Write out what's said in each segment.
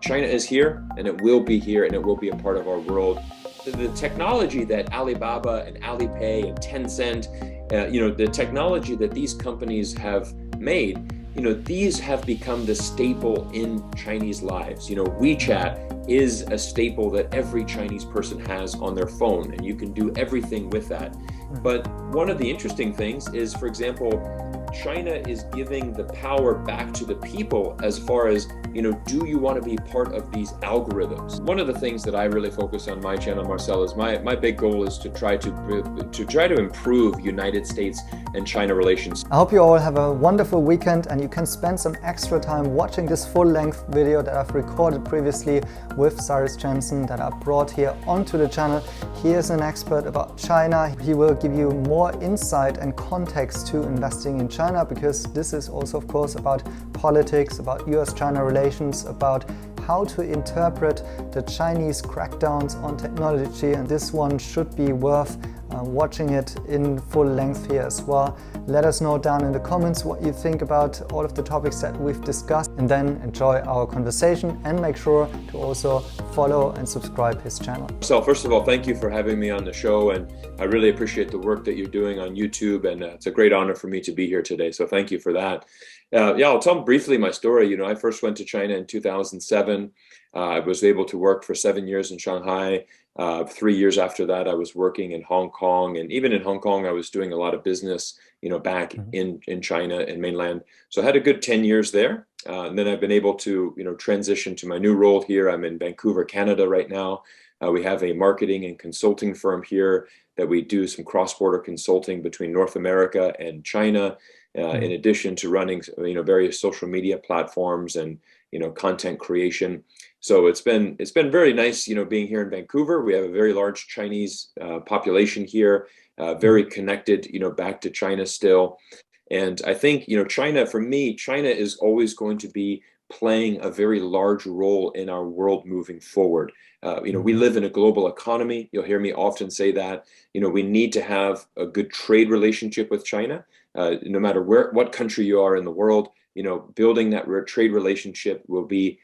China is here, and it will be here, and it will be a part of our world. The technology that Alibaba and Alipay and Tencent, the technology that these companies have made, these have become the staple in Chinese lives. WeChat is a staple that every Chinese person has on their phone, and you can do everything with that. But one of the interesting things is, for example, China is giving the power back to the people as far as, do you want to be part of these algorithms? One of the things that I really focus on my channel, Marcel, is my big goal is to try to improve United States and China relations. I hope you all have a wonderful weekend and you can spend some extra time watching this full-length video that I've recorded previously with Cyrus Janssen that I brought here onto the channel. He is an expert about China. He will give you more insight and context to investing in China, because this is also, of course, about politics, about US-China relations, about how to interpret the Chinese crackdowns on technology, and this one should be worth watching it in full length here as well. Let us know down in the comments what you think about all of the topics that we've discussed, and then enjoy our conversation and make sure to also follow and subscribe his channel. So first of all, thank you for having me on the show, and I really appreciate the work that you're doing on YouTube, and it's a great honor for me to be here today, so thank you for that. I'll tell briefly my story. I first went to China in 2007. I was able to work for 7 years in Shanghai. 3 years after that, I was working in Hong Kong, and even in Hong Kong, I was doing a lot of business, back in China and mainland. So I had a good 10 years there. And then I've been able to, transition to my new role here. I'm in Vancouver, Canada right now. We have a marketing and consulting firm here that we do some cross-border consulting between North America and China, in addition to running, various social media platforms and, content creation. So it's been very nice, being here in Vancouver. We have a very large Chinese population here, very connected, back to China still. And I think, China, for me, China is always going to be playing a very large role in our world moving forward. We live in a global economy. You'll hear me often say that, we need to have a good trade relationship with China, no matter what country you are in the world. Building that trade relationship will be,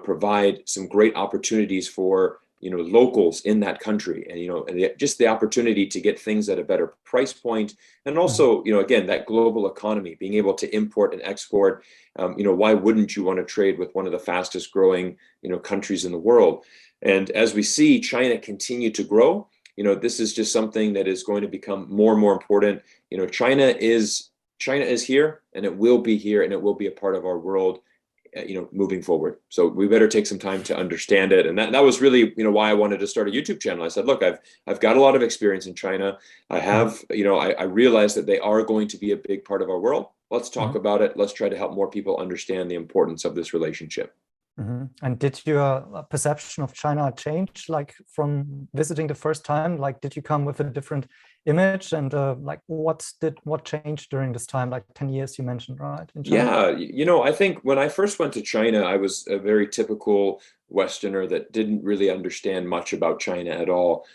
provide some great opportunities for, locals in that country, and, just the opportunity to get things at a better price point. And also, again, that global economy, being able to import and export. Why wouldn't you want to trade with one of the fastest growing, countries in the world? And as we see China continue to grow, this is just something that is going to become more and more important. China is here, and it will be here, and it will be a part of our world, moving forward. So we better take some time to understand it. And that was really, why I wanted to start a YouTube channel. I said, look, I've got a lot of experience in China. I have, I realize that they are going to be a big part of our world. Let's talk about it. Let's try to help more people understand the importance of this relationship. And did your perception of China change, like from visiting the first time? Like, did you come with a different image, and what changed during this time, like 10 years you mentioned, right? Yeah, I think when I first went to China, I was a very typical Westerner that didn't really understand much about China at all.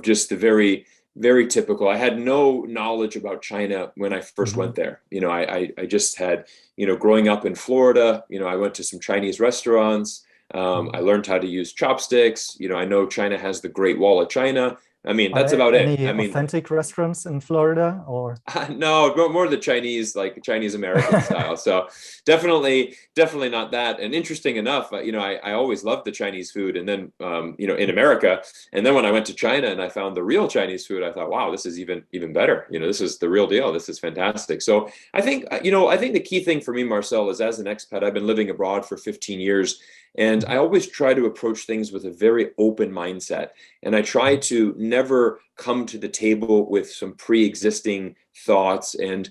Just the very, very typical. I had no knowledge about China when I first went there. I just had, growing up in Florida, I went to some Chinese restaurants. I learned how to use chopsticks. I know China has the Great Wall of China. That's about it. Any authentic restaurants in Florida, or? No, more the Chinese, like Chinese American style. So definitely not that. And interesting enough, I always loved the Chinese food. And then, in America, and then when I went to China and I found the real Chinese food, I thought, wow, this is even better. This is the real deal. This is fantastic. So I think the key thing for me, Marcel, is as an expat, I've been living abroad for 15 years. And I always try to approach things with a very open mindset. And I try to never come to the table with some pre-existing thoughts. And,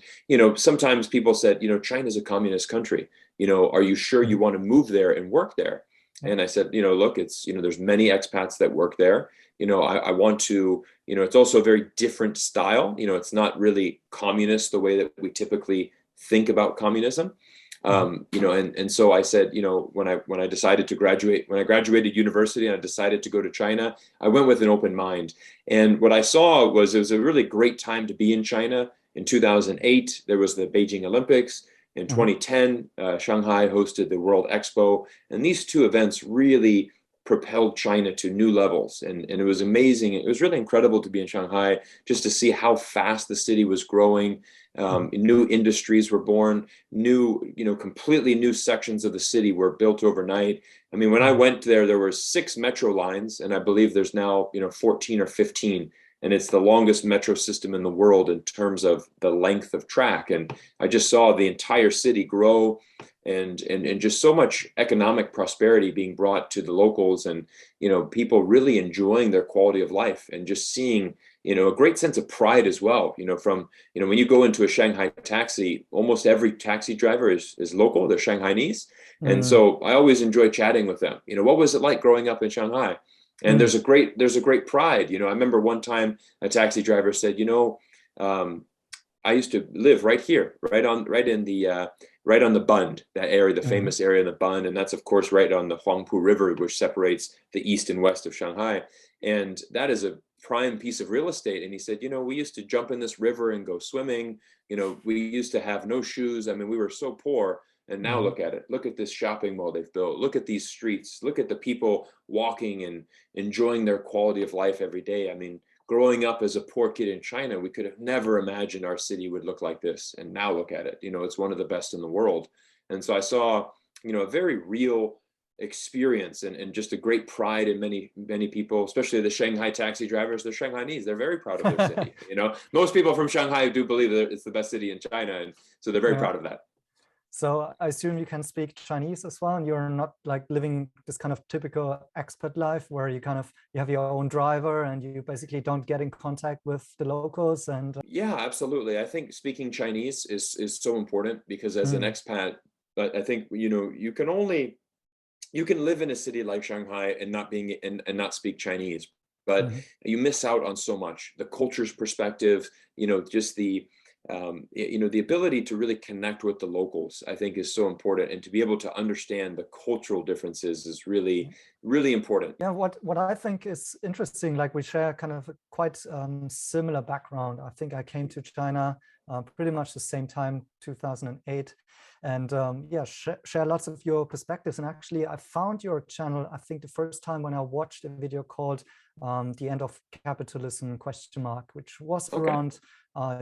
sometimes people said, China's a communist country. Are you sure you want to move there and work there? And I said, look, it's, there's many expats that work there. I want to, it's also a very different style. It's not really communist the way that we typically think about communism. And so I said, when I decided to graduate, when I graduated university and I decided to go to China, I went with an open mind. And what I saw was it was a really great time to be in China. In 2008, there was the Beijing Olympics. In 2010, Shanghai hosted the World Expo, and these two events really propelled China to new levels. And it was amazing. It was really incredible to be in Shanghai just to see how fast the city was growing. New industries were born, completely new sections of the city were built overnight. I mean, when I went there, there were 6 metro lines, and I believe there's now, 14 or 15. And it's the longest metro system in the world in terms of the length of track. And I just saw the entire city grow, and just so much economic prosperity being brought to the locals, and people really enjoying their quality of life, and just seeing a great sense of pride as well. From when you go into a Shanghai taxi, almost every taxi driver is local. They're Shanghainese, and so I always enjoy chatting with them. What was it like growing up in Shanghai? And there's a great pride. I remember one time a taxi driver said, I used to live right here, right on the Bund, that area, the famous area in the Bund, and that's of course right on the Huangpu River, which separates the east and west of Shanghai, and that is a prime piece of real estate. And he said, we used to jump in this river and go swimming. We used to have no shoes. I mean, we were so poor. And now look at it. Look at this shopping mall they've built. Look at these streets. Look at the people walking and enjoying their quality of life every day. I mean, growing up as a poor kid in China, we could have never imagined our city would look like this. And now look at it. It's one of the best in the world. And so I saw, a very real experience, and just a great pride in many people, especially the Shanghai taxi drivers. They're Shanghainese. They're very proud of their city. Most people from Shanghai do believe that it's the best city in China. And so they're very proud of that. So I assume you can speak Chinese as well, and you're not like living this kind of typical expat life where you have your own driver and you basically don't get in contact with the locals. And yeah, absolutely. I think speaking Chinese is so important, because as an expat, but I think you can live in a city like Shanghai and not speak Chinese, but you miss out on so much. The culture's perspective, just the ability to really connect with the locals, I think, is so important, and to be able to understand the cultural differences is really, really important. Yeah, what I think is interesting, like we share kind of a quite similar background. I think I came to China pretty much the same time, 2008, and share lots of your perspectives. And actually, I found your channel, I think, the first time when I watched a video called "The End of Capitalism?" which was around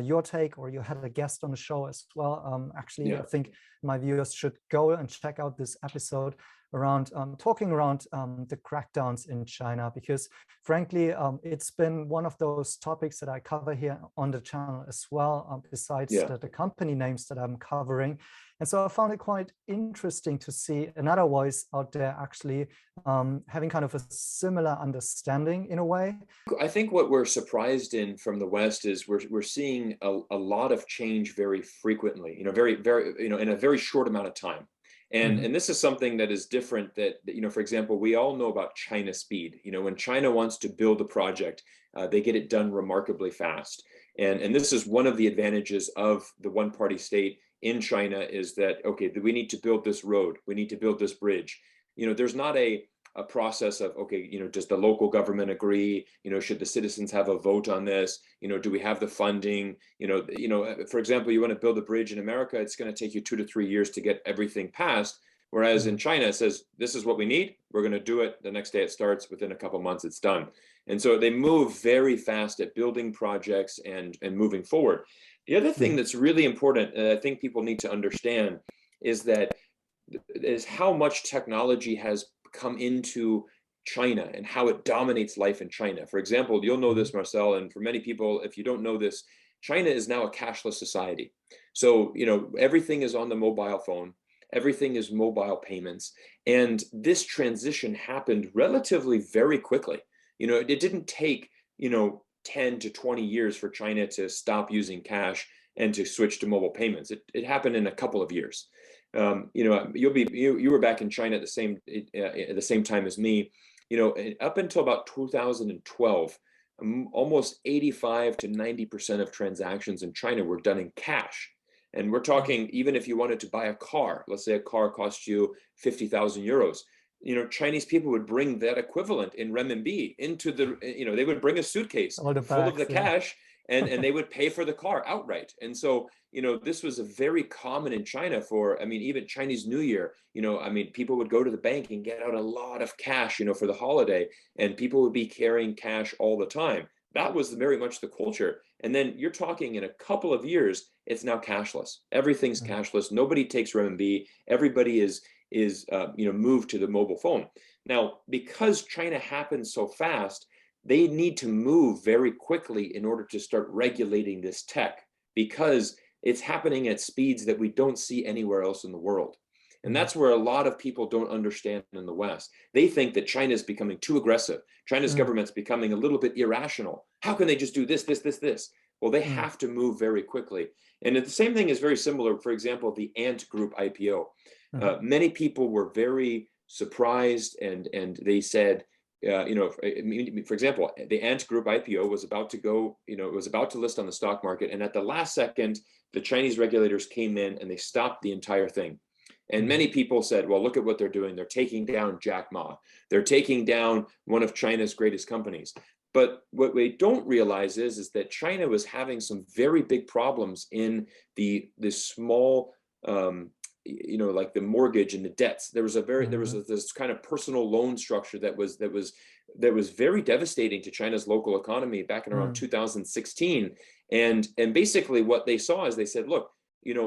your take, or you had a guest on the show as well. I think my viewers should go and check out this episode around talking around the crackdowns in China, because frankly, it's been one of those topics that I cover here on the channel as well, besides the company names that I'm covering. And so I found it quite interesting to see another voice out there actually having kind of a similar understanding in a way. I think what we're surprised in from the West is we're seeing a lot of change very frequently, very, in a very short amount of time. And this is something that is different, that, for example, we all know about China speed. When China wants to build a project, they get it done remarkably fast. And this is one of the advantages of the one-party state in China, is that, okay, we need to build this road, we need to build this bridge. There's not a process of, okay, does the local government agree? Should the citizens have a vote on this? Do we have the funding? For example, you want to build a bridge in America, it's going to take you 2 to 3 years to get everything passed. Whereas in China, it says, this is what we need, we're going to do it. The next day it starts, within a couple months, it's done. And so they move very fast at building projects and moving forward. The other thing that's really important, and I think people need to understand, is how much technology has come into China and how it dominates life in China. For example, you'll know this, Marcel, and for many people, if you don't know this, China is now a cashless society. So, everything is on the mobile phone, everything is mobile payments. And this transition happened relatively very quickly. It didn't take, 10 to 20 years for China to stop using cash and to switch to mobile payments. It happened in a couple of years. You were back in China at the same time as me. Up until about 2012, almost 85 to 90% of transactions in China were done in cash. And we're talking, even if you wanted to buy a car, let's say a car cost you 50,000 euros. Chinese people would bring that equivalent in renminbi into they would bring a suitcase full of the cash, and they would pay for the car outright. And so, this was a very common in China for, I mean, even Chinese New Year, I mean, people would go to the bank and get out a lot of cash, for the holiday, and people would be carrying cash all the time. That was very much the culture. And then you're talking in a couple of years, it's now cashless. Everything's cashless. Nobody takes renminbi. Everybody is moved to the mobile phone. Now, because China happened so fast, they need to move very quickly in order to start regulating this tech, because it's happening at speeds that we don't see anywhere else in the world. And that's where a lot of people don't understand in the West. They think that China is becoming too aggressive. China's government's becoming a little bit irrational. How can they just do this, this, this, this? Well, they have to move very quickly. And the same thing is very similar. For example, the Ant Group IPO. Many people were very surprised, and they said, for example, the Ant Group IPO was about to go, it was about to list on the stock market. And at the last second, the Chinese regulators came in and they stopped the entire thing. And many people said, well, look at what they're doing. They're taking down Jack Ma. They're taking down one of China's greatest companies. But what we don't realize is that China was having some very big problems in the small, like the mortgage and the debts. There was this kind of personal loan structure that was very devastating to China's local economy back in around 2016. And basically what they saw is they said, look,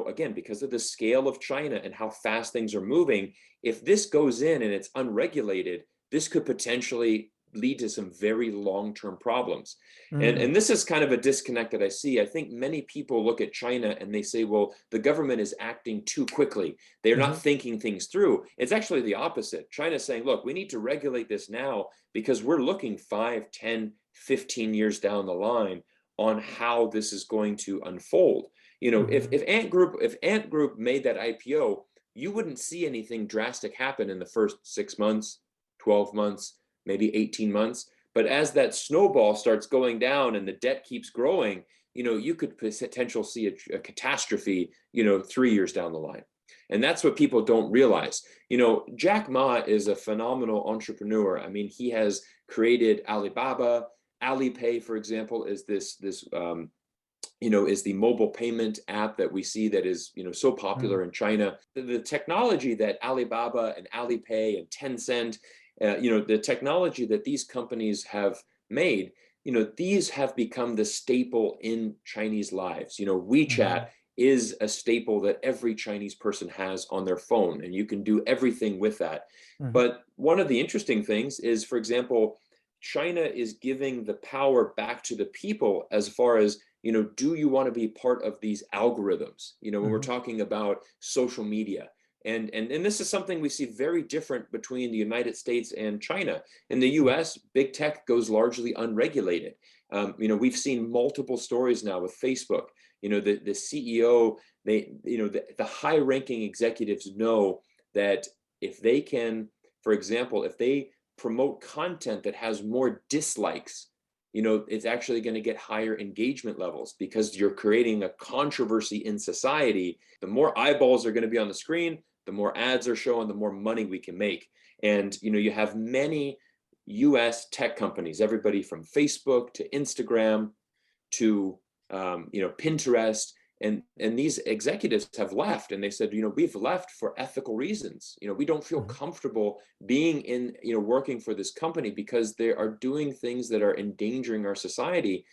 again, because of the scale of China and how fast things are moving, if this goes in and it's unregulated, this could potentially lead to some very long-term problems. And this is kind of a disconnect that I see. I think many people look at China and they say, well, the government is acting too quickly. They're not thinking things through. It's actually the opposite. China's saying, look, we need to regulate this now because we're looking 5, 10, 15 years down the line on how this is going to unfold. If Ant Group made that IPO, you wouldn't see anything drastic happen in the first 6 months, 12 months, maybe 18 months. But as that snowball starts going down and the debt keeps growing, you could potentially see a catastrophe, 3 years down the line. And that's what people don't realize. Jack Ma is a phenomenal entrepreneur. I mean, he has created Alibaba. Alipay, for example, is is the mobile payment app that we see that is, so popular in China. The technology that Alibaba and Alipay and Tencent, the technology that these companies have made, these have become the staple in Chinese lives. WeChat is a staple that every Chinese person has on their phone, and you can do everything with that. But one of the interesting things is, for example, China is giving the power back to the people as far as, do you want to be part of these algorithms? When we're talking about social media. And this is something we see very different between the United States and China. In the US, big tech goes largely unregulated. We've seen multiple stories now with Facebook. The CEO, the high-ranking executives know that if they can, for example, if they promote content that has more dislikes, it's actually going to get higher engagement levels because you're creating a controversy in society. The more eyeballs are going to be on the screen, the more ads are showing, the more money we can make. And, you have many US tech companies, everybody from Facebook to Instagram to, Pinterest. And these executives have left, and they said, we've left for ethical reasons. We don't feel comfortable being in, working for this company because they are doing things that are endangering our society.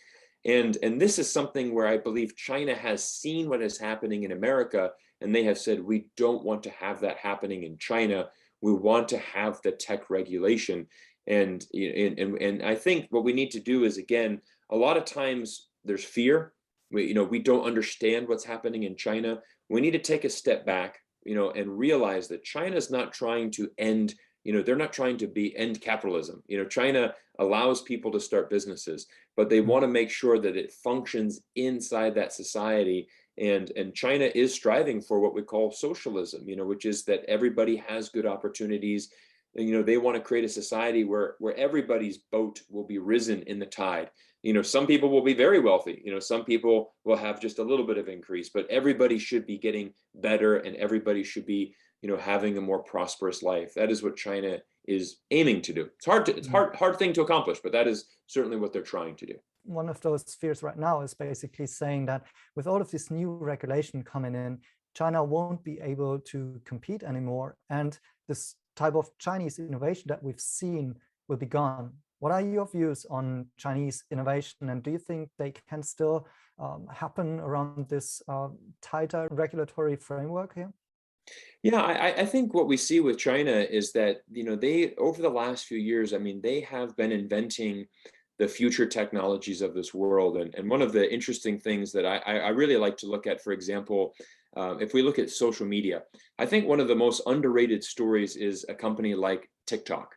And this is something where I believe China has seen what is happening in America, and they have said, we don't want to have that happening in China. We want to have the tech regulation. And I think what we need to do is, again, a lot of times there's fear. We don't understand what's happening in China. We need to take a step back, and realize that China's not trying to end, they're not trying to end capitalism. China allows people to start businesses, but they want to make sure that it functions inside that society. And China is striving for what we call socialism, which is that everybody has good opportunities. And, they want to create a society where everybody's boat will be risen in the tide. Some people will be very wealthy. Some people will have just a little bit of increase, but everybody should be getting better, and everybody should be, having a more prosperous life. That is what China is aiming to do. It's hard thing to accomplish, but that is certainly what they're trying to do. one of those fears right now is basically saying that with all of this new regulation coming in, China won't be able to compete anymore. And this type of Chinese innovation that we've seen will be gone. What are your views on Chinese innovation? And do you think they can still happen around this tighter regulatory framework here? Yeah, I think what we see with China is that, they, over the last few years, I mean, they have been inventing the future technologies of this world. And one of the interesting things that I really like to look at, for example, if we look at social media, I think one of the most underrated stories is a company like TikTok,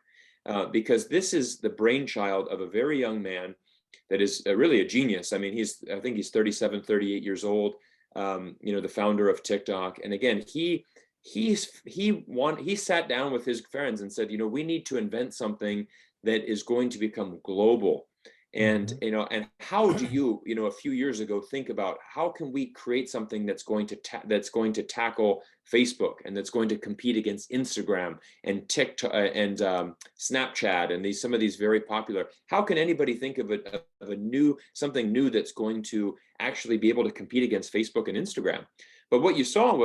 because this is the brainchild of a very young man that is really a genius. I mean, I think he's 37, 38 years old, the founder of TikTok. And again, he sat down with his friends and said, we need to invent something that is going to become global. And and how do you, a few years ago, think about how can we create something that's going to tackle Facebook, and that's going to compete against Instagram and TikTok and Snapchat and some of these very popular. How can anybody think of something new that's going to actually be able to compete against Facebook and Instagram? But what you saw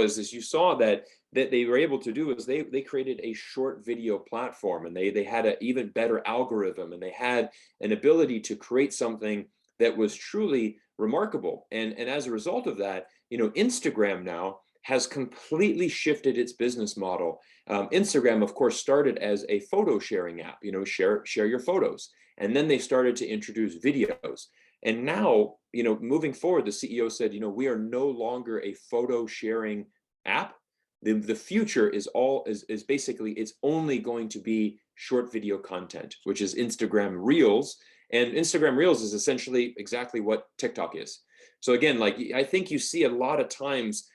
that they were able to do is they created a short video platform, and they had an even better algorithm, and they had an ability to create something that was truly remarkable. And as a result of that, Instagram now has completely shifted its business model. Instagram, of course, started as a photo sharing app, share your photos. And then they started to introduce videos. And now, moving forward, the CEO said, we are no longer a photo sharing app. The future is basically, it's only going to be short video content, which is Instagram Reels. And Instagram Reels is essentially exactly what TikTok is. So again, I think you see a lot of times,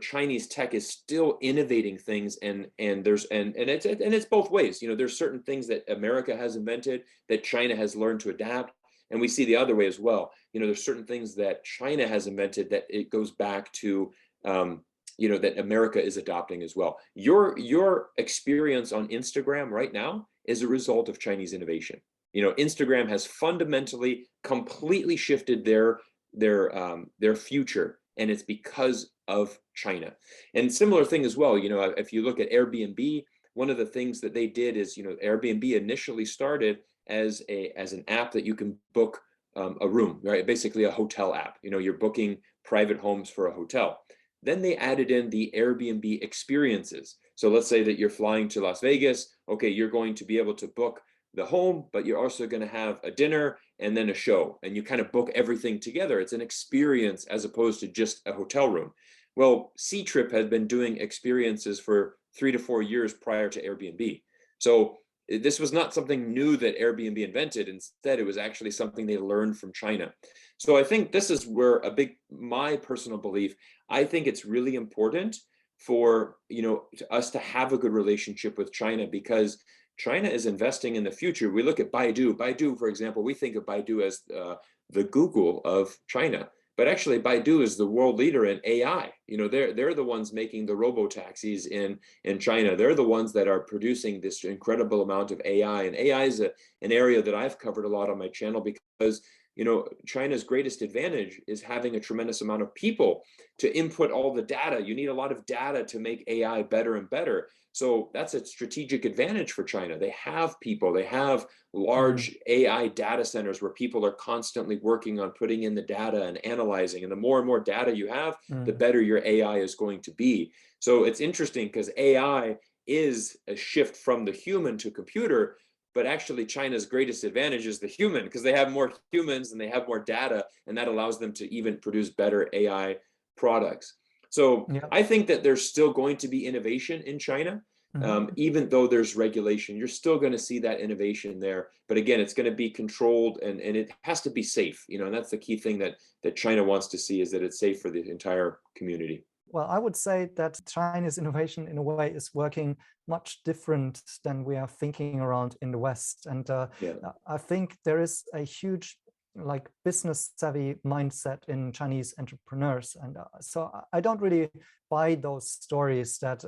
Chinese tech is still innovating things, and it's both ways. There's certain things that America has invented that China has learned to adapt. And we see the other way as well. There's certain things that China has invented that it goes back to, that America is adopting as well. Your experience on Instagram right now is a result of Chinese innovation. Instagram has fundamentally completely shifted their future, and it's because of China. And similar thing as well, if you look at Airbnb, one of the things that they did is, Airbnb initially started as an app that you can book a room, right? Basically a hotel app. You're booking private homes for a hotel. Then they added in the Airbnb experiences. So let's say that you're flying to Las Vegas. Okay, you're going to be able to book the home, but you're also going to have a dinner and then a show, and you kind of book everything together. It's an experience as opposed to just a hotel room. Well, Ctrip had been doing experiences for 3 to 4 years prior to Airbnb. So this was not something new that Airbnb invented. Instead, it was actually something they learned from China. So I think this is where my personal belief, I think it's really important for, us to have a good relationship with China, because China is investing in the future. We look at Baidu. Baidu, for example, we think of Baidu as the Google of China. But actually, Baidu is the world leader in AI. They're the ones making the robo-taxis in China. They're the ones that are producing this incredible amount of AI. And AI is an area that I've covered a lot on my channel, because China's greatest advantage is having a tremendous amount of people to input all the data. You need a lot of data to make AI better and better. So that's a strategic advantage for China. They have people, they have large AI data centers where people are constantly working on putting in the data and analyzing. And the more and more data you have, the better your AI is going to be. So it's interesting, because AI is a shift from the human to computer, but actually China's greatest advantage is the human, because they have more humans and they have more data, and that allows them to even produce better AI products. So I think that there's still going to be innovation in China, even though there's regulation. You're still going to see that innovation there. But again, it's going to be controlled, and it has to be safe. And that's the key thing that China wants to see, is that it's safe for the entire community. Well, I would say that China's innovation, in a way, is working much different than we are thinking around in the West. And I think there is a huge like business savvy mindset in Chinese entrepreneurs. And so I don't really buy those stories that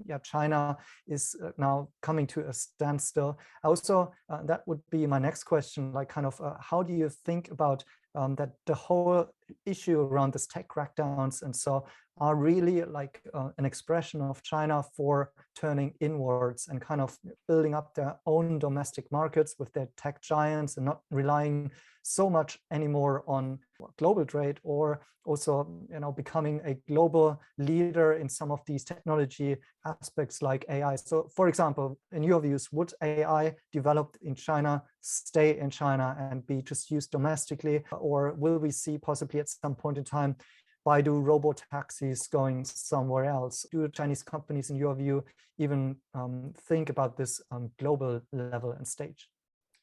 yeah, China is now coming to a standstill. Also, that would be my next question, like kind of how do you think about that the whole issue around this tech crackdowns and so are really like an expression of China for turning inwards and kind of building up their own domestic markets with their tech giants and not relying so much anymore on global trade, or also, you know, becoming a global leader in some of these technology aspects like AI. So for example, in your views, would AI developed in China stay in China and be just used domestically, or will we see possibly at some point in time Baidu robo-taxis going somewhere else? Do Chinese companies, in your view, even think about this global level and stage?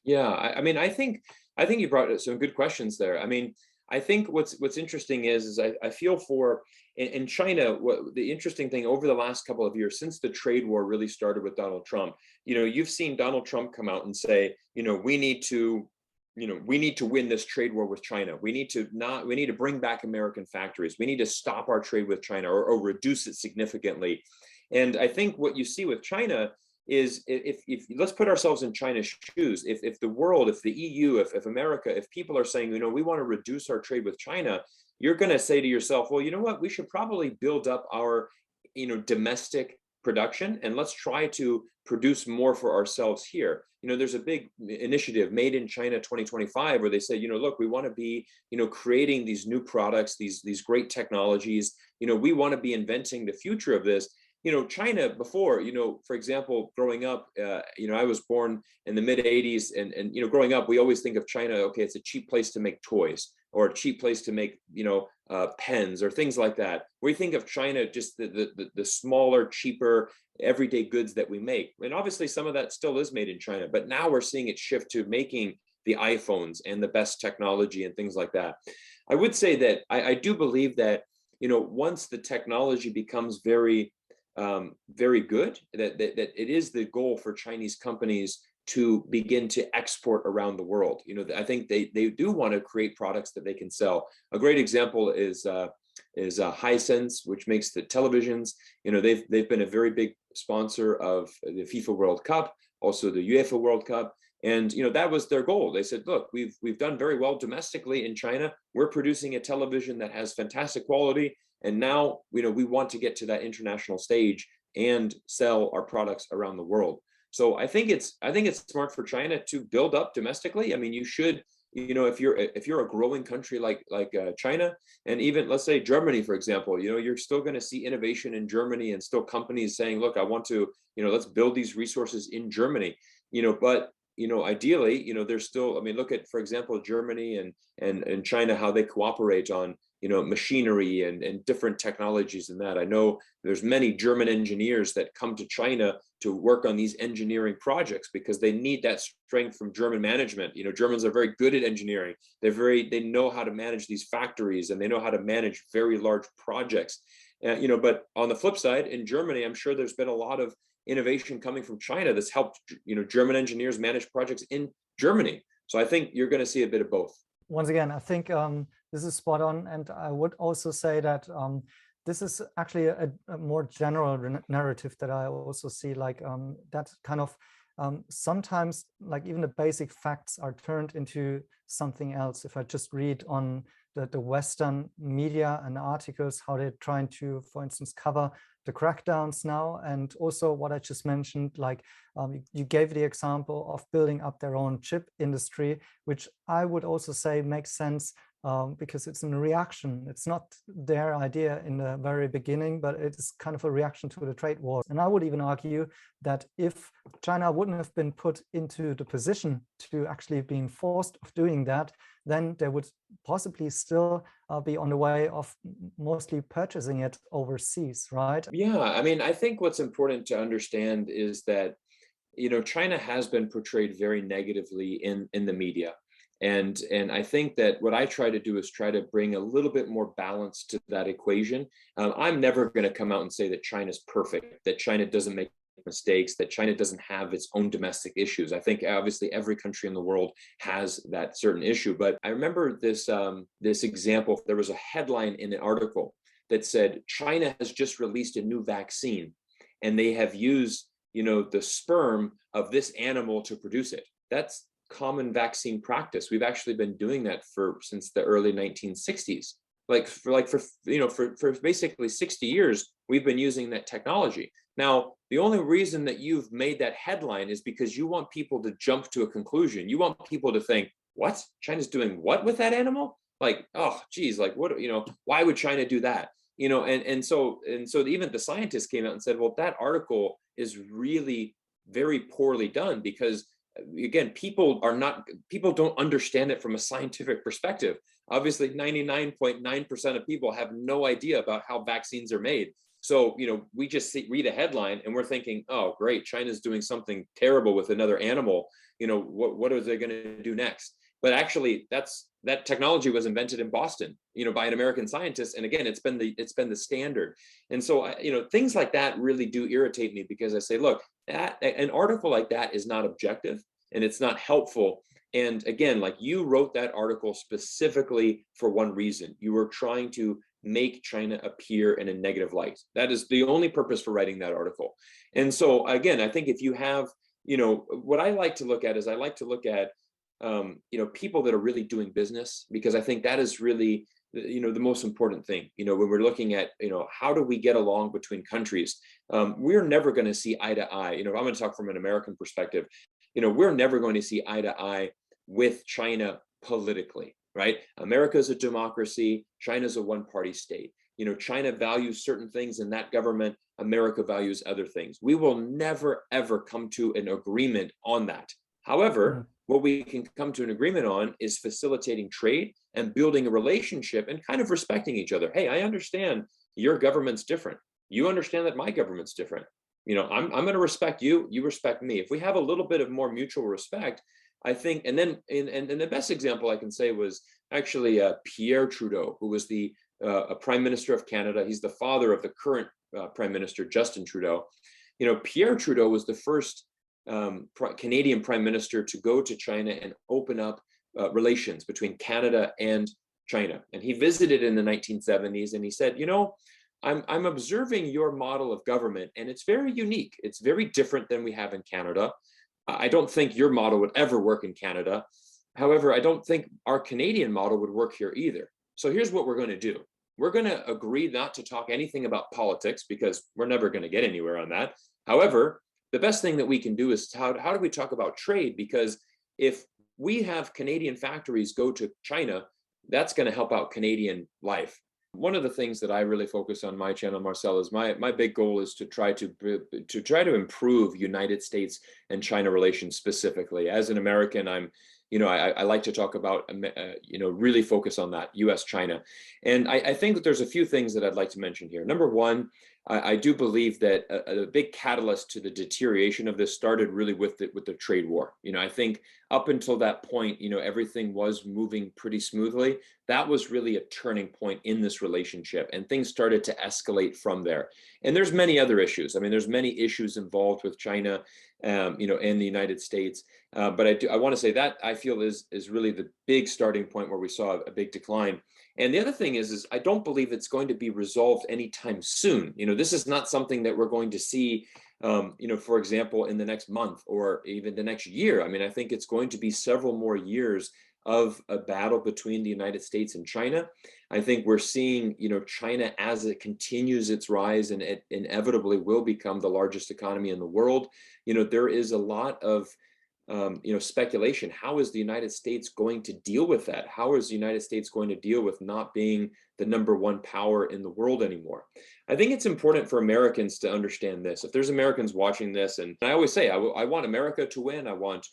Yeah, I mean, I think you brought some good questions there. I mean, I think what's interesting is I feel for in China, what the interesting thing over the last couple of years since the trade war really started with Donald Trump, you know, you've seen Donald Trump come out and say, you know, we need to win this trade war with China. We need to bring back American factories. We need to stop our trade with China or reduce it significantly. And I think what you see with China is if let's put ourselves in China's shoes, if the world, if the EU, if America, if people are saying, you know, we want to reduce our trade with China, you're going to say to yourself, well, you know what, we should probably build up our, you know, domestic production and let's try to produce more for ourselves here. You know, there's a big initiative, Made in China 2025, where they say, you know, look, we want to be, you know, creating these new products, these great technologies. You know, we want to be inventing the future of this. You know, China before, you know, for example, growing up, you know, I was born in the mid 80s and, you know, growing up, we always think of China, okay, it's a cheap place to make toys or a cheap place to make, you know, pens or things like that. We think of China, just the smaller, cheaper, everyday goods that we make. And obviously some of that still is made in China, but now we're seeing it shift to making the iPhones and the best technology and things like that. I would say that I do believe that, you know, once the technology becomes very good, that it is the goal for Chinese companies to begin to export around the world. You know, I think they do want to create products that they can sell. A great example is Hisense, which makes the televisions. You know, they've been a very big sponsor of the FIFA World Cup, also the UEFA World Cup. And, you know, that was their goal. They said, look, we've done very well domestically in China. We're producing a television that has fantastic quality. And now, you know, we want to get to that international stage and sell our products around the world. So I think it's smart for China to build up domestically. I mean, you should, you know, if you're a growing country like China, and even let's say Germany, for example, you know, you're still going to see innovation in Germany and still companies saying, look, I want to, you know, let's build these resources in Germany, you know, but you know, ideally, you know, there's still, I mean, look at, for example, Germany and China, how they cooperate on, you know, machinery and different technologies and that. I know there's many German engineers that come to China to work on these engineering projects because they need that strength from German management. You know, Germans are very good at engineering. They know how to manage these factories and they know how to manage very large projects. You know, but on the flip side, in Germany, I'm sure there's been a lot of innovation coming from China that's helped, you know, German engineers manage projects in Germany. So I think you're going to see a bit of both. Once again, I think this is spot on. And I would also say that this is actually a more general narrative that I also see, like that kind of sometimes like even the basic facts are turned into something else. If I just read on the Western media and articles, how they're trying to, for instance, cover the crackdowns now. And also what I just mentioned, like you gave the example of building up their own chip industry, which I would also say makes sense because it's a reaction. It's not their idea in the very beginning, but it's kind of a reaction to the trade war. And I would even argue that if China wouldn't have been put into the position to actually being forced of doing that, then they would possibly still be on the way of mostly purchasing it overseas, right? Yeah, I mean, I think what's important to understand is that, you know, China has been portrayed very negatively in the media. And I think that what I try to do is try to bring a little bit more balance to that equation. I'm never going to come out and say that China's perfect, that China doesn't make mistakes, that China doesn't have its own domestic issues. I think obviously every country in the world has that certain issue. But I remember this example. There was a headline in an article that said China has just released a new vaccine, and they have used, the sperm of this animal to produce it. That's common vaccine practice. We've actually been doing that since the early 1960s. For basically 60 years, we've been using that technology. Now, the only reason that you've made that headline is because you want people to jump to a conclusion. You want people to think, what? China's doing what with that animal? Like, oh, geez, like what, why would China do that? So even the scientists came out and said, well, that article is really very poorly done, because again, people don't understand it from a scientific perspective. Obviously, 99.9% of people have no idea about how vaccines are made. So, we just read a headline and we're thinking, oh, great, China's doing something terrible with another animal. What are they going to do next? But actually, that technology was invented in Boston, by an American scientist. And again, it's been the standard. And so, things like that really do irritate me, because I say, look, an article like that is not objective and it's not helpful. And again, like, you wrote that article specifically for one reason. You were trying to make China appear in a negative light. That is the only purpose for writing that article. And so again, I think if you have, what I like to look at is, I like to look at people that are really doing business, because I think that is really, the most important thing. When we're looking at, how do we get along between countries? We're never going to see eye to eye. If I'm going to talk from an American perspective, we're never going to see eye to eye with China politically, right? America is a democracy. China's a one-party state. China values certain things in that government. America values other things. We will never, ever come to an agreement on that. However, what we can come to an agreement on is facilitating trade and building a relationship and kind of respecting each other. Hey, I understand your government's different. You understand that my government's different. I'm going to respect you. You respect me. If we have a little bit of more mutual respect, I think, and then and the best example I can say was actually Pierre Trudeau, who was the Prime Minister of Canada. He's the father of the current Prime Minister, Justin Trudeau. Pierre Trudeau was the first Canadian Prime Minister to go to China and open up relations between Canada and China. And he visited in the 1970s, and he said, I'm observing your model of government, and it's very unique. It's very different than we have in Canada. I don't think your model would ever work in Canada. However, I don't think our Canadian model would work here either. So here's what we're going to do. We're going to agree not to talk anything about politics, because we're never going to get anywhere on that. However, the best thing that we can do is how do we talk about trade? Because if we have Canadian factories go to China, that's going to help out Canadian life. One of the things that I really focus on my channel, Marcel, is my big goal is to try to improve United States and China relations specifically. As an American, I like to talk about, really focus on that, US, China. And I think that there's a few things that I'd like to mention here. Number one, I do believe that a big catalyst to the deterioration of this started really with the trade war. I think up until that point, everything was moving pretty smoothly. That was really a turning point in this relationship, and things started to escalate from there. And there's many other issues. I mean, there's many issues involved with China, and the United States. But I want to say that I feel is really the big starting point where we saw a big decline. And the other thing is I don't believe it's going to be resolved anytime soon. This is not something that we're going to see, for example, in the next month or even the next year. I mean, I think it's going to be several more years of a battle between the United States and China. I think we're seeing, China, as it continues its rise, and it inevitably will become the largest economy in the world. There is a lot of speculation. How is the United States going to deal with that? How is the United States going to deal with not being the number one power in the world anymore? I think it's important for Americans to understand this. If there's Americans watching this, and I always say, I want America to win. I want,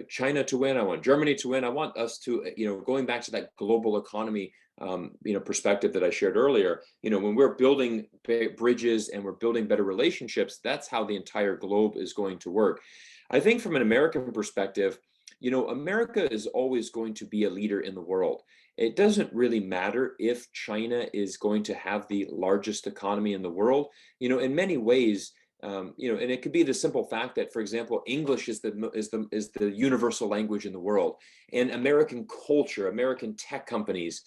China to win. I want Germany to win. I want us to, going back to that global economy, perspective that I shared earlier, when we're building bridges and we're building better relationships, that's how the entire globe is going to work. I think from an American perspective, America is always going to be a leader in the world. It doesn't really matter if China is going to have the largest economy in the world. In many ways, and it could be the simple fact that, for example, English is the universal language in the world, and American culture, American tech companies,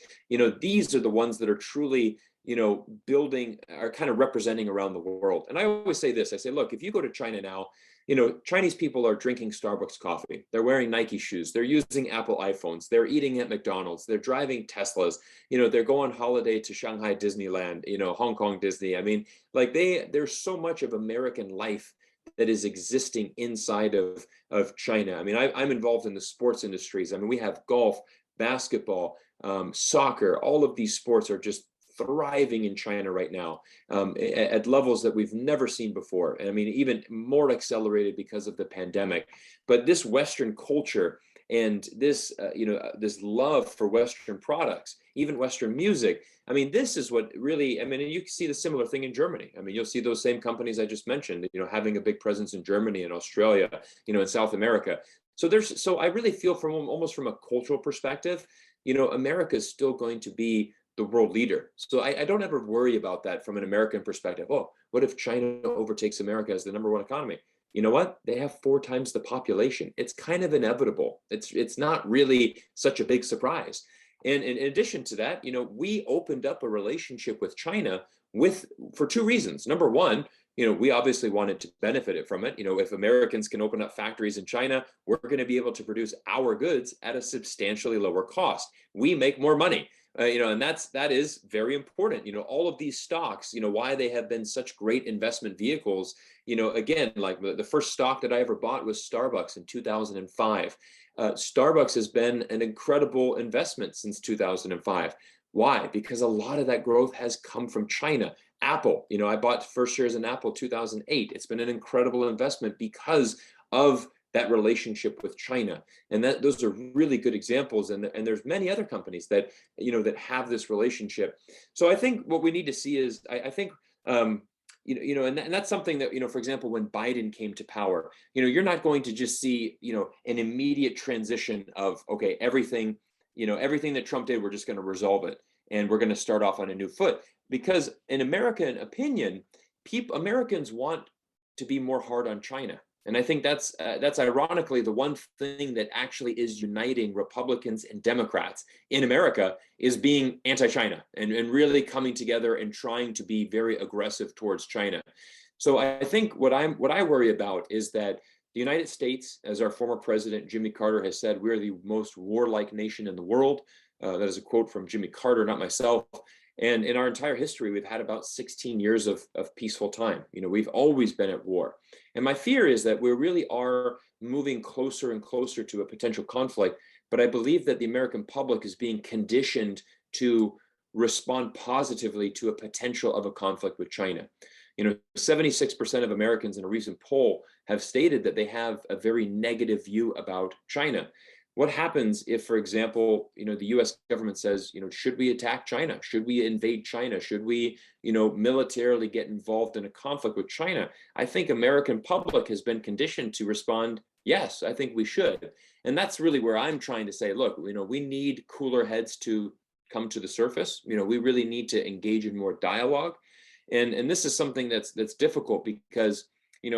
these are the ones that are truly, are kind of representing around the world. And I always say this, I say, look, if you go to China now, Chinese people are drinking Starbucks coffee. They're wearing Nike shoes. They're using Apple iPhones. They're eating at McDonald's. They're driving Teslas. They're going holiday to Shanghai Disneyland, Hong Kong Disney. I mean, like there's so much of American life that is existing inside of China. I mean, I'm involved in the sports industries. I mean, we have golf, basketball, soccer. All of these sports are just thriving in China right now, at levels that we've never seen before. I mean, even more accelerated because of the pandemic. But this Western culture and this, this love for Western products, even Western music, I mean, this is what really, I mean, you can see the similar thing in Germany. I mean, you'll see those same companies I just mentioned, having a big presence in Germany and Australia, in South America. So I really feel almost from a cultural perspective, America is still going to be the world leader. So I don't ever worry about that from an American perspective. Oh, what if China overtakes America as the #1 economy? You know what? They have 4 times the population. It's kind of inevitable. It's not really such a big surprise. And in addition to that, we opened up a relationship with China for 2 reasons. Number one, we obviously wanted to benefit from it. If Americans can open up factories in China, we're going to be able to produce our goods at a substantially lower cost. We make more money. And that is very important. All of these stocks, why they have been such great investment vehicles. Again, like the first stock that I ever bought was Starbucks in 2005. Starbucks has been an incredible investment since 2005. Why? Because a lot of that growth has come from China. Apple, I bought first shares in Apple 2008. It's been an incredible investment because of that relationship with China. And those are really good examples. And there's many other companies that, that have this relationship. So I think what we need to see is, I think, and that's something that, for example, when Biden came to power, you're not going to just see, an immediate transition of, okay, everything that Trump did, we're just going to resolve it. And we're going to start off on a new foot. Because in American opinion, Americans want to be more hard on China. And I think that's ironically the one thing that actually is uniting Republicans and Democrats in America is being anti-China and really coming together and trying to be very aggressive towards China. So I think what I worry about is that the United States, as our former president Jimmy Carter has said, we're the most warlike nation in the world. That is a quote from Jimmy Carter, not myself. And in our entire history, we've had about 16 years of peaceful time. We've always been at war. And my fear is that we really are moving closer and closer to a potential conflict. But I believe that the American public is being conditioned to respond positively to a potential of a conflict with China. 76% of Americans in a recent poll have stated that they have a very negative view about China. What happens if, for example, the US government says, should we attack China? Should we invade China? Should we, militarily get involved in a conflict with China? I think American public has been conditioned to respond, yes, I think we should. And that's really where I'm trying to say, look, we need cooler heads to come to the surface. We really need to engage in more dialogue. And this is something that's difficult because, a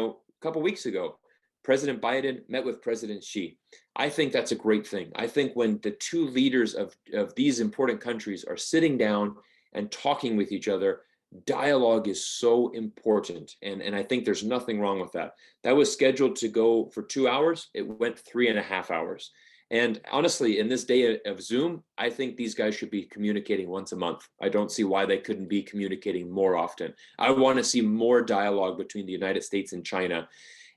couple of weeks ago, President Biden met with President Xi. I think that's a great thing. I think when the 2 leaders of these important countries are sitting down and talking with each other, dialogue is so important. And I think there's nothing wrong with that. That was scheduled to go for 2 hours. It went 3.5 hours. And honestly, in this day of Zoom, I think these guys should be communicating once a month. I don't see why they couldn't be communicating more often. I want to see more dialogue between the United States and China.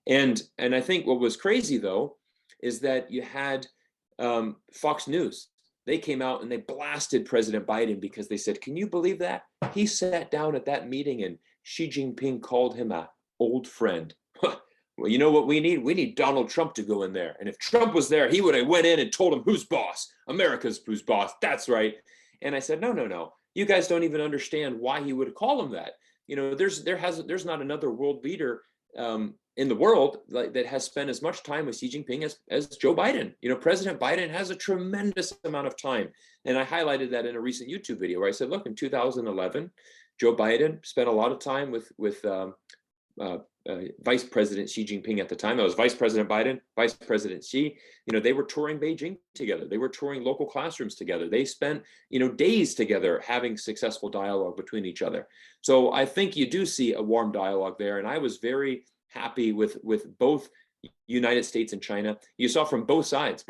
And I think what was crazy, though, is that you had Fox News. They came out and they blasted President Biden because they said, can you believe that? He sat down at that meeting and Xi Jinping called him an old friend. Well, you know what we need? We need Donald Trump to go in there. And if Trump was there, he would have went in and told him who's boss. America's who's boss. That's right. And I said, no. You guys don't even understand why he would call him that. There's not another world leader in the world that has spent as much time with Xi Jinping as Joe Biden. President Biden has a tremendous amount of time. And I highlighted that in a recent YouTube video where I said, look, in 2011, Joe Biden spent a lot of time with Vice President Xi Jinping at the time. That was Vice President Biden, Vice President Xi. They were touring Beijing together. They were touring local classrooms together. They spent, days together having successful dialogue between each other. So I think you do see a warm dialogue there. And I was very happy with both United States and China. You saw from both sides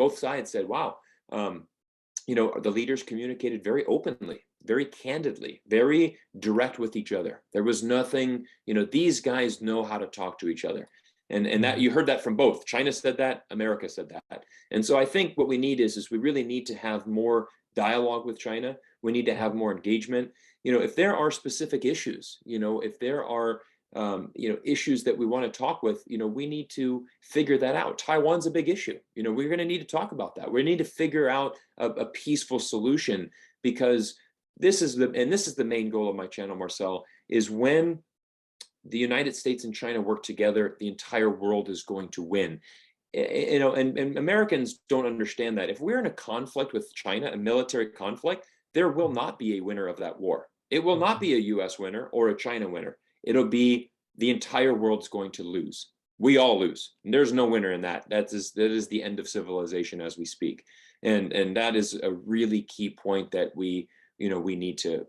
said, wow, the leaders communicated very openly, very candidly, very direct with each other. There was nothing, these guys know how to talk to each other. And that you heard that from both. China said that, America said that. And so I think what we need is we really need to have more dialogue with China. We need to have more engagement. If there are specific issues, if there are issues that we want to talk with, we need to figure that out. Taiwan's a big issue. We're going to need to talk about that. We need to figure out a peaceful solution, because this is the main goal of my channel, Marcel, is when the United States and China work together, the entire world is going to win. And Americans don't understand that. If we're in a conflict with China, a military conflict, there will not be a winner of that war. It will not be a US winner or a China winner. It'll be the entire world's going to lose. We all lose. And there's no winner in that. That is the end of civilization as we speak. And that is a really key point that we need to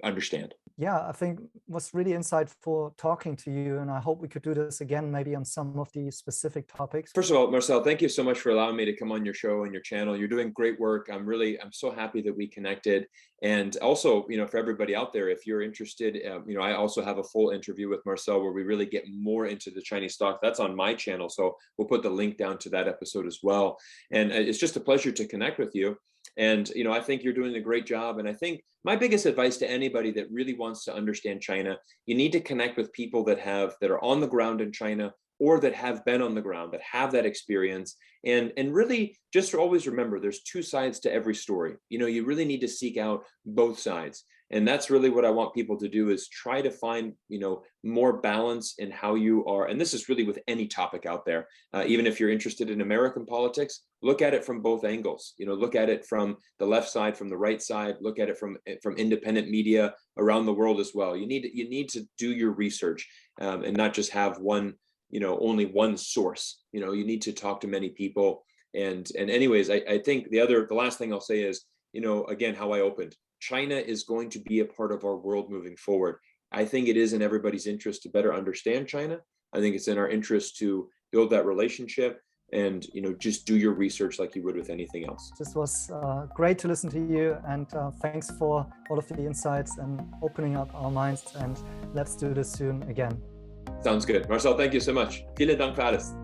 understand. Yeah, I think it was really insightful talking to you, and I hope we could do this again, maybe on some of the specific topics. First of all, Marcel, thank you so much for allowing me to come on your show and your channel. You're doing great work. I'm so happy that we connected. And also, for everybody out there, if you're interested, I also have a full interview with Marcel where we really get more into the Chinese stock. That's on my channel. So we'll put the link down to that episode as well. And it's just a pleasure to connect with you. And, I think you're doing a great job. And I think my biggest advice to anybody that really wants to understand China, you need to connect with people that are on the ground in China, or that have been on the ground, that have that experience. And really just always remember, there's two sides to every story. You really need to seek out both sides. And that's really what I want people to do, is try to find, more balance in how you are. And this is really with any topic out there. Even if you're interested in American politics, look at it from both angles. Look at it from the left side, from the right side. Look at it from independent media around the world as well. You need to do your research, and not just have only one source. You need to talk to many people. And anyways, I think the last thing I'll say is, again, how I opened. China is going to be a part of our world moving forward. I think it is in everybody's interest to better understand China. I think it's in our interest to build that relationship and, just do your research like you would with anything else. This was great to listen to you, and thanks for all of the insights and opening up our minds, and let's do this soon again. Sounds good. Marcel, thank you so much. Vielen Dank für alles.